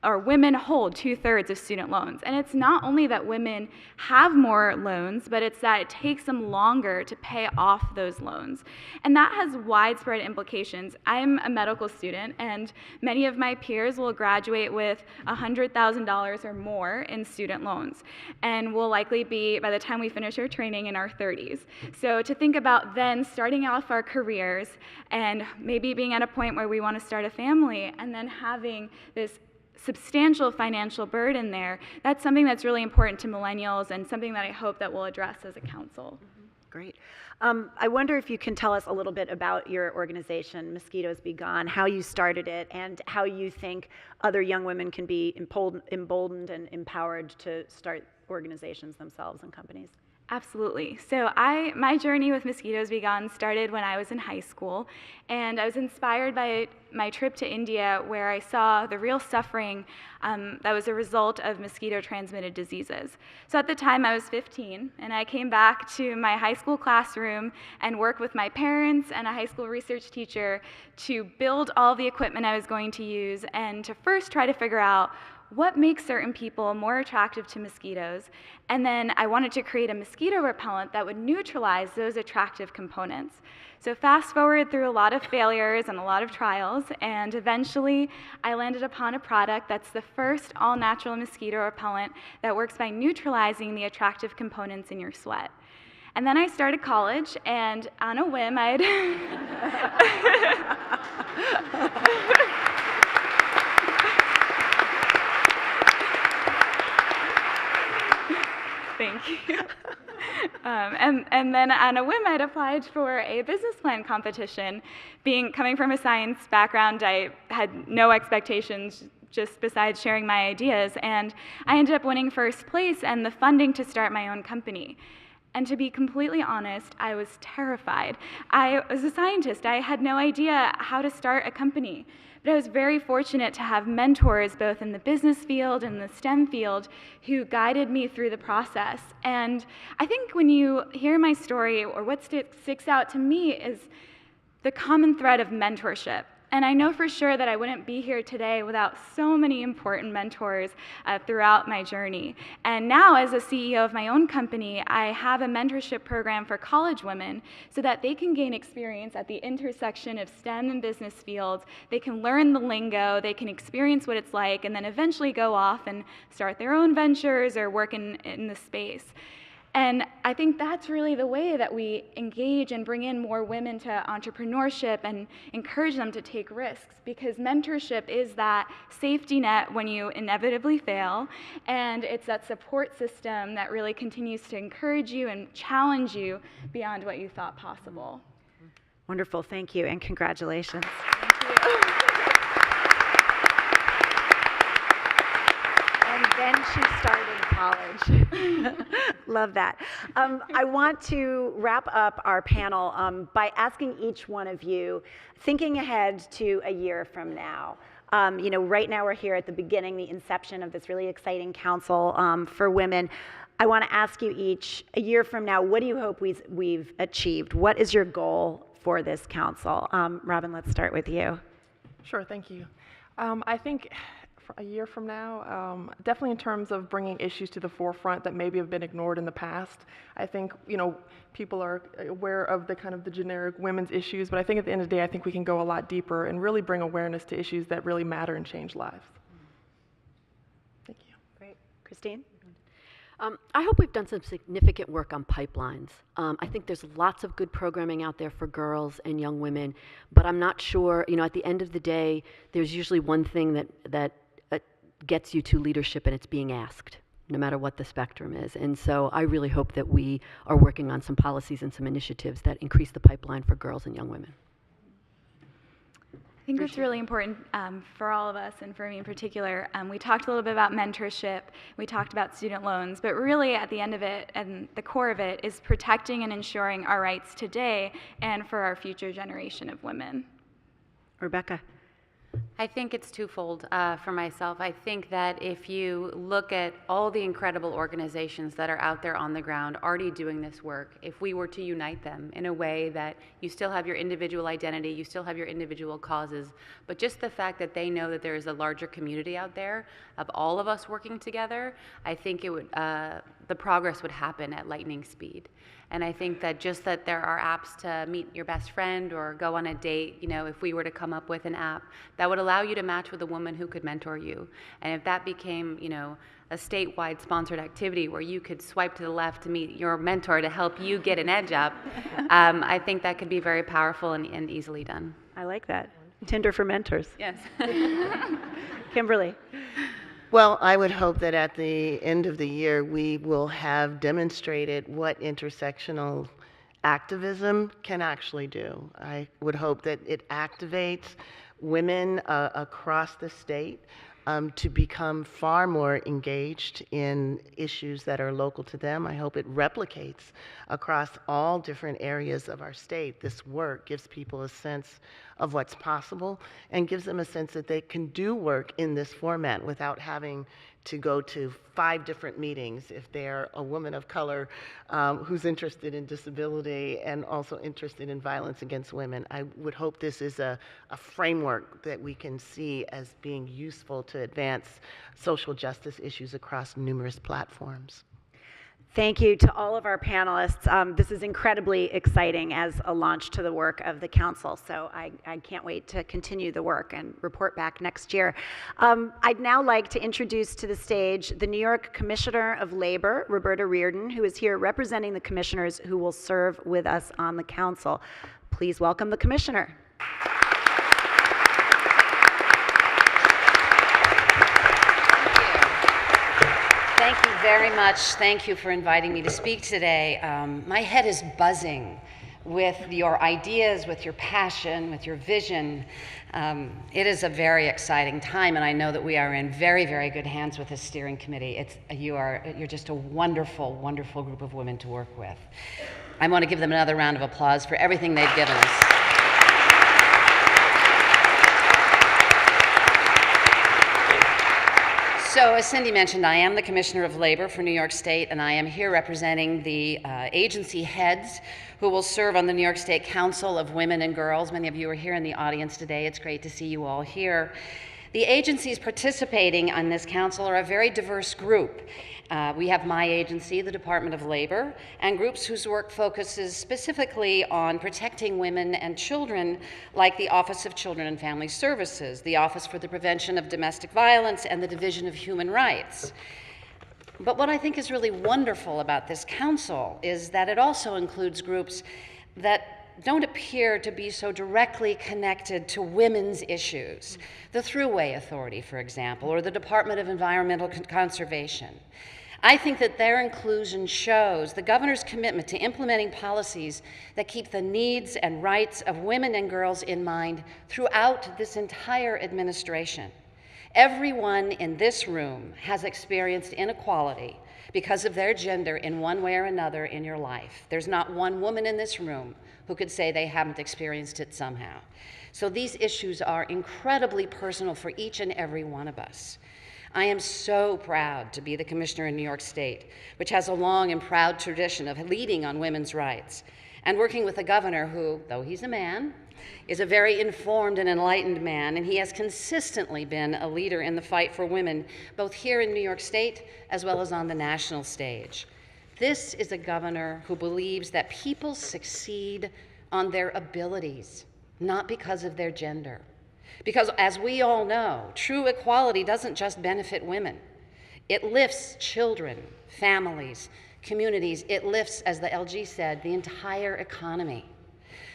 [SPEAKER 9] or women hold 2/3 of student loans. And it's not only that women have more loans, but it's that it takes them longer to pay off those loans. And that has widespread implications. I'm a medical student, and many of my peers will graduate with $100,000 or more in student loans. And we'll likely be, by the time we finish our training, in our 30s. So to think about then starting off our careers and maybe being at a point where we want to start a family and then having this substantial financial burden there, that's something that's really important to millennials and something that I hope that we'll address as a council.
[SPEAKER 4] Great. I wonder if you can tell us a little bit about your organization, Mosquitoes Be Gone, how you started it, and how you think other young women can be emboldened and empowered to start organizations themselves and companies.
[SPEAKER 9] Absolutely. So my journey with Mosquitoes Be Gone started when I was in high school, and I was inspired by my trip to India, where I saw the real suffering that was a result of mosquito-transmitted diseases. So at the time I was 15, and I came back to my high school classroom and worked with my parents and a high school research teacher to build all the equipment I was going to use and to first try to figure out what makes certain people more attractive to mosquitoes, and then I wanted to create a mosquito repellent that would neutralize those attractive components. So fast forward through a lot of failures and a lot of trials, and eventually I landed upon a product that's the first all-natural mosquito repellent that works by neutralizing the attractive components in your sweat. And then I started college, and on a whim, Thank you. And then on a whim, I'd applied for a business plan competition. Coming from a science background, I had no expectations just besides sharing my ideas, and I ended up winning first place and the funding to start my own company. And to be completely honest, I was terrified. I was a scientist. I had no idea how to start a company. But I was very fortunate to have mentors both in the business field and the STEM field who guided me through the process. And I think when you hear my story, or what sticks out to me, is the common thread of mentorship. And I know for sure that I wouldn't be here today without so many important mentors throughout my journey. And now, as a CEO of my own company, I have a mentorship program for college women so that they can gain experience at the intersection of STEM and business fields. They can learn the lingo, they can experience what it's like, and then eventually go off and start their own ventures or work in the space. And I think that's really the way that we engage and bring in more women to entrepreneurship and encourage them to take risks, because mentorship is that safety net when you inevitably fail, and it's that support system that really continues to encourage you and challenge you beyond what you thought possible.
[SPEAKER 4] Wonderful, thank you, and congratulations.
[SPEAKER 9] Thank you.
[SPEAKER 4] And then she started college. Love that. I want to wrap up our panel by asking each one of you, thinking ahead to a year from now. Right now we're here at the beginning, the inception of this really exciting council for women. I want to ask you each, a year from now, what do you hope we've achieved? What is your goal for this council? Robin, let's start with you.
[SPEAKER 7] Sure, thank you. I think a year from now, definitely in terms of bringing issues to the forefront that maybe have been ignored in the past. I think, people are aware of the kind of the generic women's issues, but I think at the end of the day, I think we can go a lot deeper and really bring awareness to issues that really matter and change lives. Thank you.
[SPEAKER 4] Great. Christine?
[SPEAKER 6] I hope we've done some significant work on pipelines. I think there's lots of good programming out there for girls and young women, but I'm not sure, at the end of the day, there's usually one thing that gets you to leadership, and it's being asked, no matter what the spectrum is. And so I really hope that we are working on some policies and some initiatives that increase the pipeline for girls and young women.
[SPEAKER 9] I think that's really important for all of us, and for me in particular. We talked a little bit about mentorship, we talked about student loans, but really at the end of it and the core of it is protecting and ensuring our rights today and for our future generation of women.
[SPEAKER 4] Rebecca?
[SPEAKER 8] I think it's twofold for myself. I think that if you look at all the incredible organizations that are out there on the ground already doing this work, if we were to unite them in a way that you still have your individual identity, you still have your individual causes, but just the fact that they know that there is a larger community out there of all of us working together, I think it would, the progress would happen at lightning speed. And I think that just that there are apps to meet your best friend or go on a date, if we were to come up with an app that would allow you to match with a woman who could mentor you. And if that became, a statewide sponsored activity where you could swipe to the left to meet your mentor to help you get an edge up, I think that could be very powerful and easily done.
[SPEAKER 4] I like that. Tinder for mentors.
[SPEAKER 8] Yes.
[SPEAKER 4] Kimberly?
[SPEAKER 5] Well, I would hope that at the end of the year, we will have demonstrated what intersectional activism can actually do. I would hope that it activates women across the state to become far more engaged in issues that are local to them. I hope it replicates across all different areas of our state. This work gives people a sense of what's possible and gives them a sense that they can do work in this format without having to go to 5 different meetings if they're a woman of color who's interested in disability and also interested in violence against women. I would hope this is a framework that we can see as being useful to advance social justice issues across numerous platforms.
[SPEAKER 4] Thank you to all of our panelists. This is incredibly exciting as a launch to the work of the council, so I can't wait to continue the work and report back next year. I'd now like to introduce to the stage the New York Commissioner of Labor, Roberta Reardon, who is here representing the commissioners who will serve with us on the council. Please welcome the commissioner.
[SPEAKER 10] Thank you very much. Thank you for inviting me to speak today. My head is buzzing with your ideas, with your passion, with your vision. It is a very exciting time, and I know that we are in very, very good hands with this steering committee. You're just a wonderful, wonderful group of women to work with. I want to give them another round of applause for everything they've given us. So, as Cindy mentioned, I am the Commissioner of Labor for New York State, and I am here representing the agency heads who will serve on the New York State Council of Women and Girls. Many of you are here in the audience today. It's great to see you all here. The agencies participating on this council are a very diverse group. We have my agency, the Department of Labor, and groups whose work focuses specifically on protecting women and children, like the Office of Children and Family Services, the Office for the Prevention of Domestic Violence, and the Division of Human Rights. But what I think is really wonderful about this council is that it also includes groups that don't appear to be so directly connected to women's issues. The Thruway Authority, for example, or the Department of Environmental Conservation. I think that their inclusion shows the governor's commitment to implementing policies that keep the needs and rights of women and girls in mind throughout this entire administration. Everyone in this room has experienced inequality because of their gender in one way or another in your life. There's not one woman in this room who could say they haven't experienced it somehow. So these issues are incredibly personal for each and every one of us. I am so proud to be the commissioner in New York State, which has a long and proud tradition of leading on women's rights, and working with a governor who, though he's a man, is a very informed and enlightened man, and he has consistently been a leader in the fight for women, both here in New York State as well as on the national stage. This is a governor who believes that people succeed on their abilities, not because of their gender. Because as we all know, true equality doesn't just benefit women. It lifts children, families, communities. It lifts, as the LG said, the entire economy.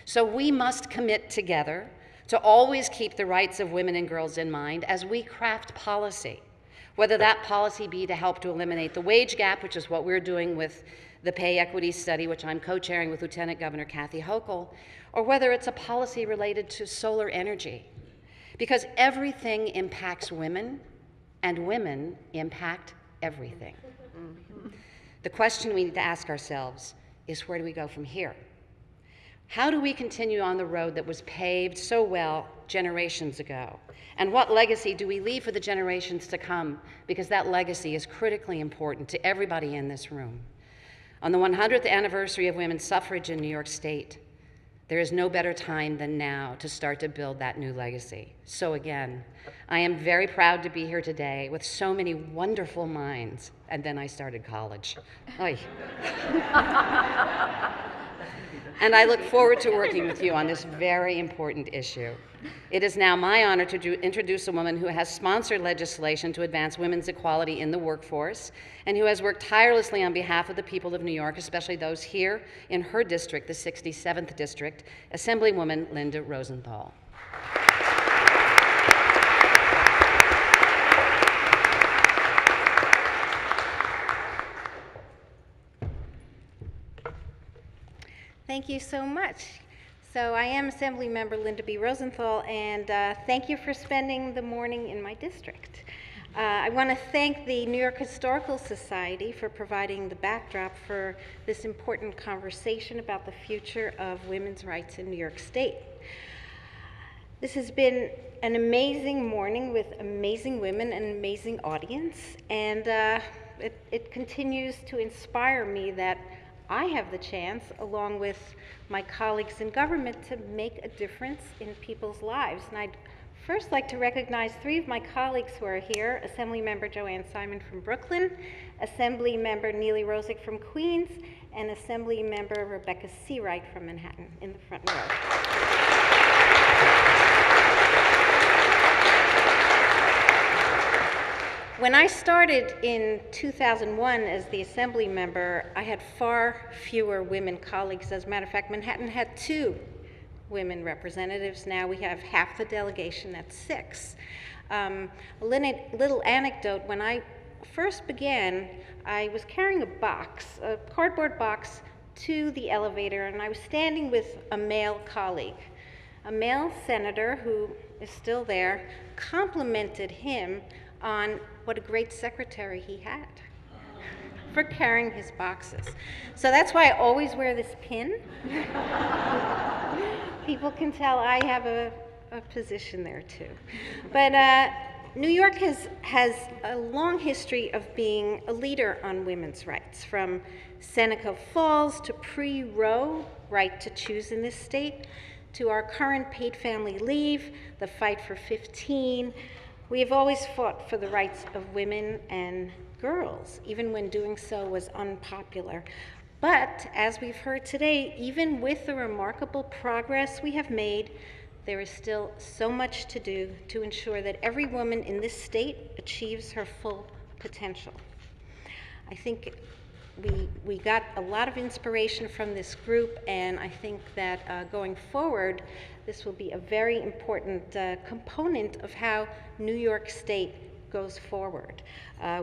[SPEAKER 10] So we must commit together to always keep the rights of women and girls in mind as we craft policy, whether that policy be to help to eliminate the wage gap, which is what we're doing with the pay equity study, which I'm co-chairing with Lieutenant Governor Kathy Hochul, or whether it's a policy related to solar energy. Because everything impacts women, and women impact everything. The question we need to ask ourselves is, where do we go from here? How do we continue on the road that was paved so well generations ago? And what legacy do we leave for the generations to come? Because that legacy is critically important to everybody in this room. On the 100th anniversary of women's suffrage in New York State, there is no better time than now to start to build that new legacy. So again, I am very proud to be here today with so many wonderful minds. And then I started college. Oy. And I look forward to working with you on this very important issue. It is now my honor to introduce a woman who has sponsored legislation to advance women's equality in the workforce and who has worked tirelessly on behalf of the people of New York, especially those here in her district, the 67th District, Assemblywoman Linda Rosenthal.
[SPEAKER 11] Thank you so much. So I am Assemblymember Linda B. Rosenthal, and thank you for spending the morning in my district. I want to thank the New York Historical Society for providing the backdrop for this important conversation about the future of women's rights in New York State. This has been an amazing morning with amazing women and an amazing audience, and it continues to inspire me that I have the chance, along with my colleagues in government, to make a difference in people's lives. And I'd first like to recognize three of my colleagues who are here: Assemblymember Joanne Simon from Brooklyn, Assemblymember Neely Rosick from Queens, and Assemblymember Rebecca Seawright from Manhattan in the front row. When I started in 2001 as the Assembly member, I had far fewer women colleagues. As a matter of fact, Manhattan had 2 women representatives. Now we have half the delegation at 6. A little anecdote: when I first began, I was carrying a box, a cardboard box, to the elevator, and I was standing with a male colleague. A male senator who is still there complimented him on what a great secretary he had for carrying his boxes. So that's why I always wear this pin. People can tell I have a position there too. But New York has a long history of being a leader on women's rights, from Seneca Falls to pre-Roe right to choose in this state, to our current paid family leave, the fight for 15. We have always fought for the rights of women and girls, even when doing so was unpopular. But as we've heard today, even with the remarkable progress we have made, there is still so much to do to ensure that every woman in this state achieves her full potential. I think we got a lot of inspiration from this group, and I think that going forward, this will be a very important component of how New York State goes forward,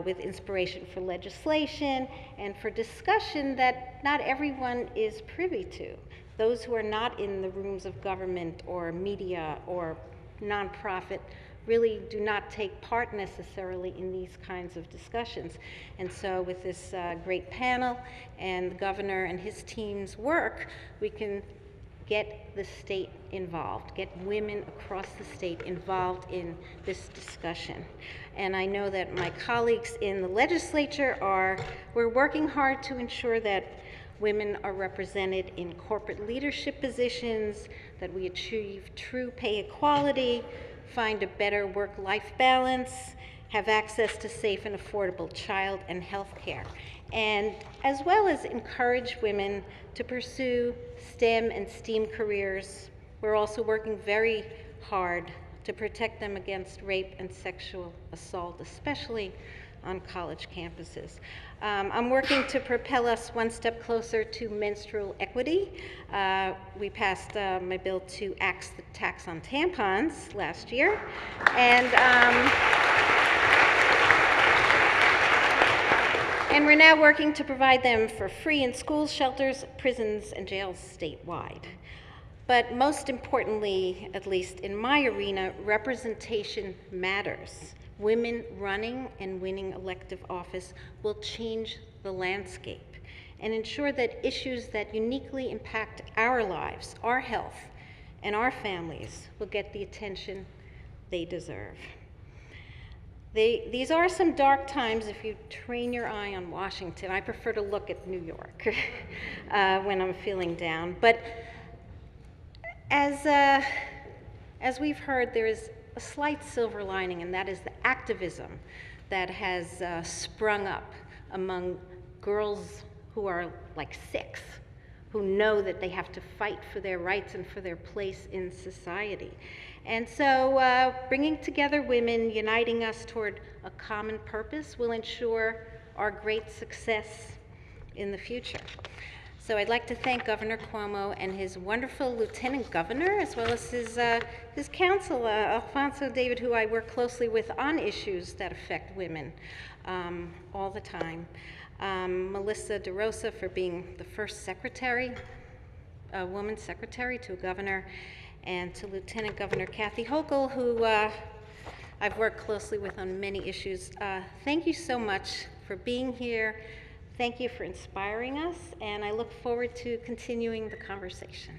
[SPEAKER 11] with inspiration for legislation and for discussion that not everyone is privy to. Those who are not in the rooms of government or media or nonprofit really do not take part necessarily in these kinds of discussions. And so with this great panel and the governor and his team's work, we can get the state involved, get women across the state involved in this discussion. And I know that my colleagues in the legislature we're working hard to ensure that women are represented in corporate leadership positions, that we achieve true pay equality, find a better work-life balance, have access to safe and affordable child and health care, and as well as encourage women to pursue STEM and STEAM careers. We're also working very hard to protect them against rape and sexual assault, especially on college campuses. I'm working to propel us one step closer to menstrual equity. We passed my bill to axe the tax on tampons last year, and we're now working to provide them for free in schools, shelters, prisons, and jails statewide. But most importantly, at least in my arena, representation matters. Women running and winning elective office will change the landscape and ensure that issues that uniquely impact our lives, our health, and our families will get the attention they deserve. These are some dark times if you train your eye on Washington. I prefer to look at New York when I'm feeling down. But as we've heard, there is a slight silver lining, and that is the activism that has sprung up among girls who are like 6, who know that they have to fight for their rights and for their place in society. And so bringing together women, uniting us toward a common purpose will ensure our great success in the future. So I'd like to thank Governor Cuomo and his wonderful Lieutenant Governor, as well as his counsel, Alfonso David, who I work closely with on issues that affect women all the time. Melissa DeRosa for being the first secretary, a woman secretary to a governor, and to Lieutenant Governor Kathy Hochul, who I've worked closely with on many issues. Thank you so much for being here. Thank you for inspiring us, and I look forward to continuing the conversation.